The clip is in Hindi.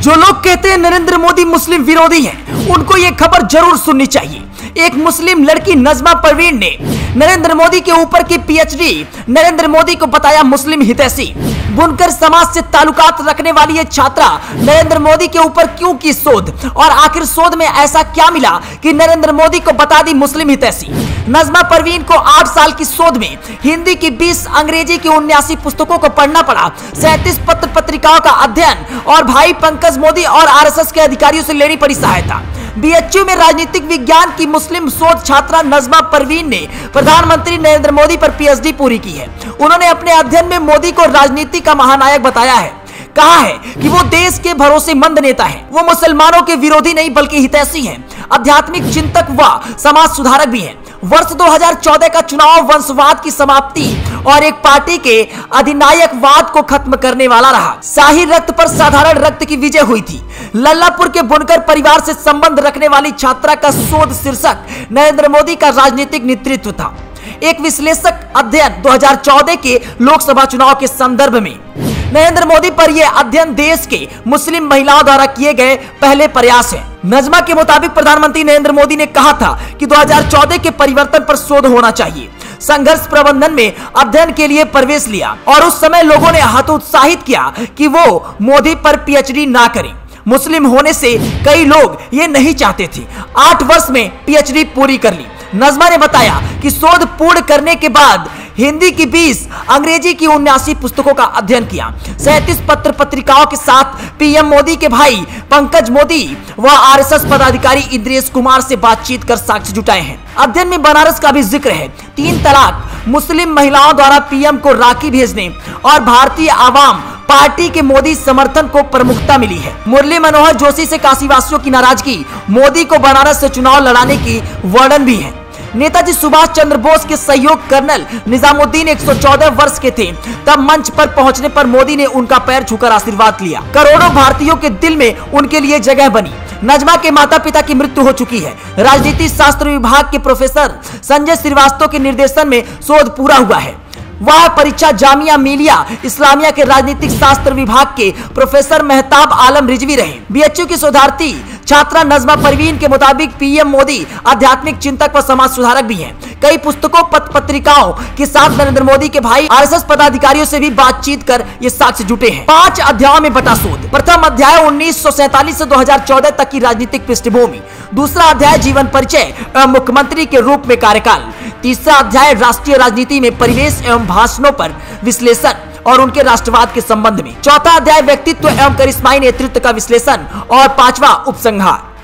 जो लोग कहते हैं नरेंद्र मोदी मुस्लिम विरोधी हैं, उनको ये खबर जरूर सुननी चाहिए। एक मुस्लिम लड़की नजमा परवीन ने नरेंद्र मोदी के ऊपर की पीएचडी नरेंद्र मोदी को बताया मुस्लिम हितैषी। बुनकर समाज से ताल्लुकात रखने वाली ये छात्रा नरेंद्र मोदी के ऊपर क्यों की शोध, और आखिर शोध में ऐसा क्या मिला कि नरेंद्र मोदी को बता दी मुस्लिम हितैषी। नजमा परवीन को 8 साल की शोध में हिंदी की 20, अंग्रेजी की 79 पुस्तकों को पढ़ना पड़ा, 37 पत्र पत्रिकाओं का अध्ययन और भाई पंकज मोदी और आरएसएस के अधिकारियों से लेनी पड़ी सहायता। बीएचयू में राजनीतिक विज्ञान की मुस्लिम शोध छात्रा नजमा परवीन ने प्रधानमंत्री नरेंद्र मोदी पर पीएचडी पूरी की है। उन्होंने अपने अध्ययन में मोदी को राजनीति का महानायक बताया है। कहा है कि वो देश के भरोसेमंद नेता हैं। वो मुसलमानों के विरोधी नहीं बल्कि हितैषी हैं, आध्यात्मिक चिंतक व समाज सुधारक भी हैं। वर्ष 2014 का चुनाव वंशवाद की समाप्ति और एक पार्टी के अधिनायकवाद को खत्म करने वाला रहा। शाही रक्त पर साधारण रक्त की विजय हुई थी। लल्लापुर के बुनकर परिवार से संबंध रखने वाली छात्रा का शोध शीर्षक नरेंद्र मोदी का राजनीतिक नेतृत्व था। एक विश्लेषक अध्ययन 2014 के लोकसभा चुनाव के संदर्भ में नरेंद्र मोदी पर यह अध्ययन देश के मुस्लिम महिलाओं द्वारा किए गए पहले प्रयास है। नजमा के मुताबिक प्रधानमंत्री नरेंद्र मोदी ने कहा था कि 2014 के परिवर्तन पर शोध होना चाहिए। संघर्ष प्रबंधन में अध्ययन के लिए प्रवेश लिया और उस समय लोगों ने हतोत्साहित किया कि वो मोदी पर पीएचडी ना करें। मुस्लिम होने से कई लोग ये नहीं चाहते थे। 8 वर्ष में पीएचडी पूरी कर ली। नजमा ने बताया कि शोध पूर्ण करने के बाद हिंदी की 20, अंग्रेजी की 79 पुस्तकों का अध्ययन किया। 37 पत्र पत्रिकाओं के साथ पीएम मोदी के भाई पंकज मोदी व आरएसएस पदाधिकारी इंद्रेश कुमार से बातचीत कर साक्ष्य जुटाए हैं। अध्ययन में बनारस का भी जिक्र है। 3 तलाक, मुस्लिम महिलाओं द्वारा पीएम को राखी भेजने और भारतीय आवाम पार्टी के मोदी समर्थन को प्रमुखता मिली है। मुरली मनोहर जोशी से काशीवासियों की नाराजगी, मोदी को बनारस से चुनाव लड़ाने की वर्णन भी है। नेताजी सुभाष चंद्र बोस के सहयोग कर्नल निजामुद्दीन 114 वर्ष के थे, तब मंच पर पहुंचने पर मोदी ने उनका पैर छूकर आशीर्वाद लिया। करोड़ों भारतीयों के दिल में उनके लिए जगह बनी। नजमा के माता पिता की मृत्यु हो चुकी है। राजनीति शास्त्र विभाग के प्रोफेसर संजय श्रीवास्तव के निर्देशन में शोध पूरा हुआ है। वह परीक्षा जामिया मिलिया इस्लामिया के राजनीतिक शास्त्र विभाग के प्रोफेसर मेहताब आलम रिजवी रहे। बीएचयू की शोधार्थी छात्रा नजमा परवीन के मुताबिक पीएम मोदी आध्यात्मिक चिंतक व समाज सुधारक भी हैं। कई पुस्तकों पत्रिकाओं के साथ नरेंद्र मोदी के भाई आरएसएस पदाधिकारियों से भी बातचीत कर ये साक्ष्य जुटे हैं। 5 अध्यायों में बटा शोध। प्रथम अध्याय 1947 से 2014 तक की राजनीतिक पृष्ठभूमि। दूसरा अध्याय जीवन परिचय एवं मुख्यमंत्री के रूप में कार्यकाल। तीसरा अध्याय राष्ट्रीय राजनीति में परिवेश एवं भाषणों पर विश्लेषण और उनके राष्ट्रवाद के संबंध में। चौथा अध्याय व्यक्तित्व एवं करिश्माई नेतृत्व का विश्लेषण और 5वां उपसंहार।